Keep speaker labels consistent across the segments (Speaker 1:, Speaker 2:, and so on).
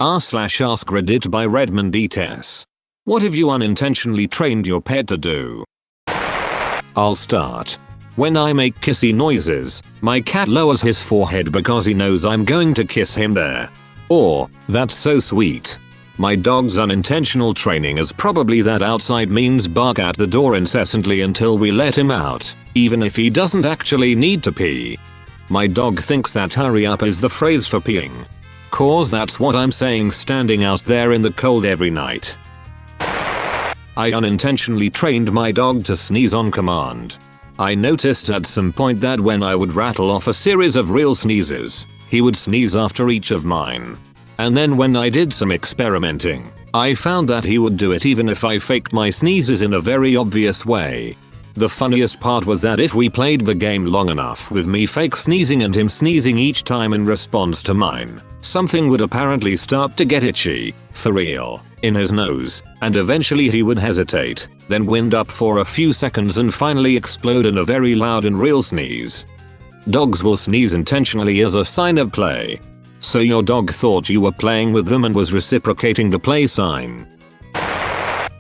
Speaker 1: r/AskReddit by Redmond ETS. What have you unintentionally trained your pet to do? I'll start. When I make kissy noises, my cat lowers his forehead because he knows I'm going to kiss him there. Or, that's so sweet. My dog's unintentional training is probably that outside means bark at the door incessantly until we let him out, even if he doesn't actually need to pee. My dog thinks that hurry up is the phrase for peeing. Cause that's what I'm saying standing out there in the cold every night. I unintentionally trained my dog to sneeze on command. I noticed at some point that when I would rattle off a series of real sneezes, he would sneeze after each of mine. And then when I did some experimenting, I found that he would do it even if I faked my sneezes in a very obvious way. The funniest part was that if we played the game long enough with me fake sneezing and him sneezing each time in response to mine, something would apparently start to get itchy, for real, in his nose, and eventually he would hesitate, then wind up for a few seconds and finally explode in a very loud and real sneeze. Dogs will sneeze intentionally as a sign of play. So your dog thought you were playing with them and was reciprocating the play sign.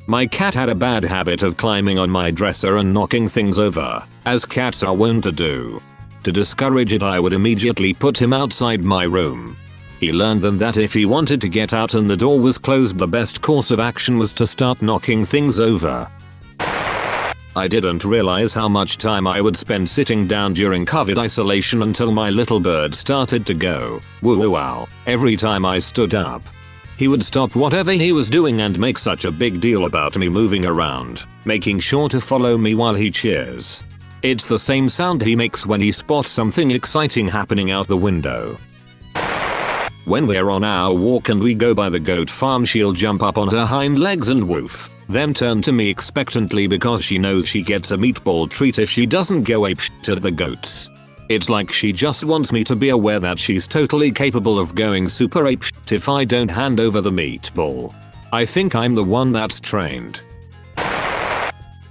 Speaker 1: My cat had a bad habit of climbing on my dresser and knocking things over, as cats are wont to do. To discourage it, I would immediately put him outside my room. He learned then that if he wanted to get out and the door was closed, the best course of action was to start knocking things over. I didn't realize how much time I would spend sitting down during COVID isolation until my little bird started to go woo wow every time I stood up. He would stop whatever he was doing and make such a big deal about me moving around, making sure to follow me while he cheers. It's the same sound he makes when he spots something exciting happening out the window. When we're on our walk and we go by the goat farm, she'll jump up on her hind legs and woof, then turn to me expectantly because she knows she gets a meatball treat if she doesn't go apeshit at the goats. It's like she just wants me to be aware that she's totally capable of going super apeshit if I don't hand over the meatball. I think I'm the one that's trained.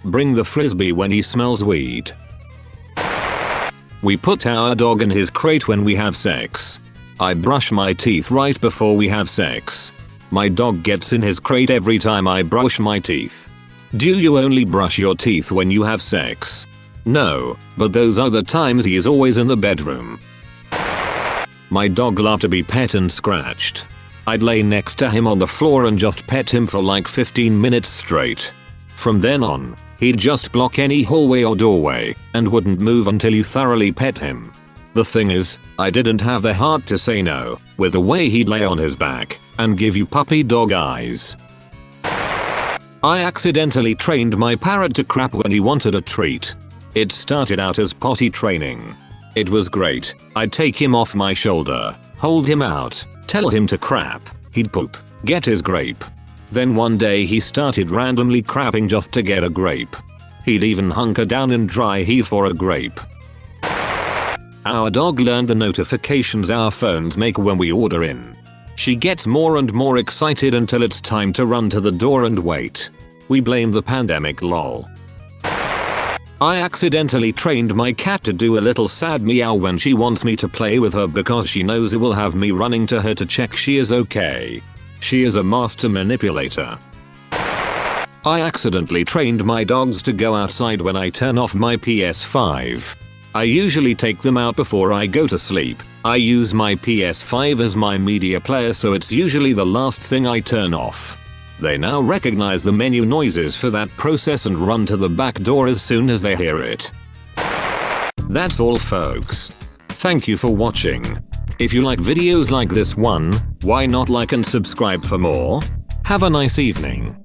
Speaker 1: Bring the frisbee when he smells weed. We put our dog in his crate when we have sex. I brush my teeth right before we have sex. My dog gets in his crate every time I brush my teeth. Do you only brush your teeth when you have sex? No, but those other times he is always in the bedroom. My dog loved to be pet and scratched. I'd lay next to him on the floor and just pet him for like 15 minutes straight. From then on, he'd just block any hallway or doorway and wouldn't move until you thoroughly pet him. The thing is, I didn't have the heart to say no, with the way he'd lay on his back and give you puppy dog eyes. I accidentally trained my parrot to crap when he wanted a treat. It started out as potty training. It was great. I'd take him off my shoulder, hold him out, tell him to crap, he'd poop, get his grape. Then one day he started randomly crapping just to get a grape. He'd even hunker down in dry heath for a grape. Our dog learned the notifications our phones make when we order in. She gets more and more excited until it's time to run to the door and wait. We blame the pandemic, lol. I accidentally trained my cat to do a little sad meow when she wants me to play with her because she knows it will have me running to her to check she is okay. She is a master manipulator. I accidentally trained my dogs to go outside when I turn off my PS5. I usually take them out before I go to sleep. I use my PS5 as my media player, so it's usually the last thing I turn off. They now recognize the menu noises for that process and run to the back door as soon as they hear it. That's all, folks. Thank you for watching. If you like videos like this one, why not like and subscribe for more? Have a nice evening.